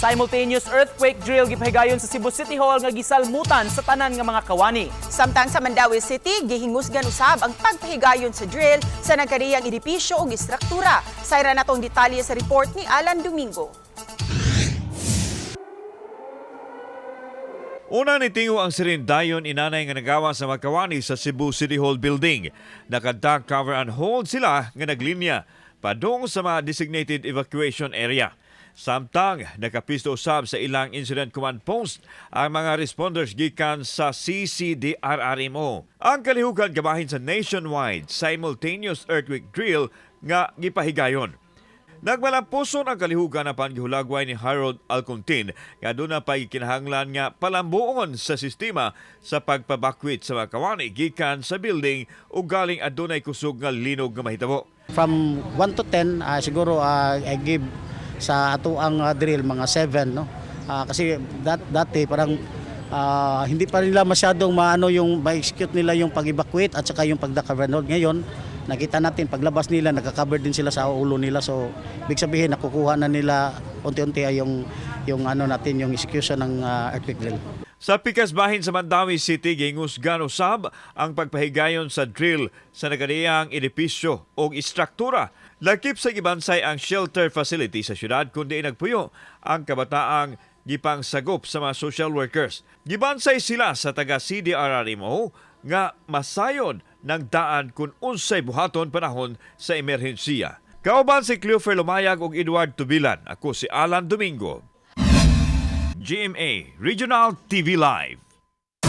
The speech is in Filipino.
Simultaneous earthquake drill gipahigayon sa Cebu City Hall nga gisalmutan sa tanan nga mga kawani. Samtang sa Mandaue City, gihingusgan usab ang pagpahigayon sa drill sa nagkariyang edipisyo ug istruktura. Sayra natong detalye sa report ni Alan Domingo. Una nitingo ang sirindayon inanay nga nagawa sa makawani sa Cebu City Hall building. Nakadta cover and hold sila nga naglinya padung sa mga designated evacuation area. Samtang nakapisto usab sa ilang incident command post ang mga responders gikan sa CCDRRMO. Ang kalihukan gabahin sa nationwide simultaneous earthquake drill nga gipahigayon. Nagmalampuson ang kalihugan na panggihulagway ni Harold Alcontin nga doon na pagkinahanglan nga palambuon sa sistema sa pagpabakwit sa mga kawani gikan sa building ug galing adunay kusog nga linog nga mahitabo. From 1 to 10, siguro I give sa ato ang drill mga 7, no? Kasi dati parang hindi pa nila masyadong maano yung ma-execute nila yung pag-evacuate at saka yung pagda-cover. Ngayon, nakita natin paglabas nila nagka-cover din sila sa ulo nila, so ibig sabihin nakukuha na nila unti-unti yung ano natin yung execution ng earthquake drill. Sa pikas bahin sa Mandaue City, gingusgan usab ang pagpahigayon sa drill sa nagadiyang edipisyo o istruktura. Lakip sa gibansay ang shelter facility sa syudad kundi nagpuyo ang kabataang gipang sagop sa mga social workers. Gibansay sila sa taga CDRRMO nga masayod ng daan kung unsay buhaton panahon sa emerhensiya. Kauban si Cleofer Lumayag ug Edward Tubilan. Ako si Alan Domingo. GMA Regional TV Live.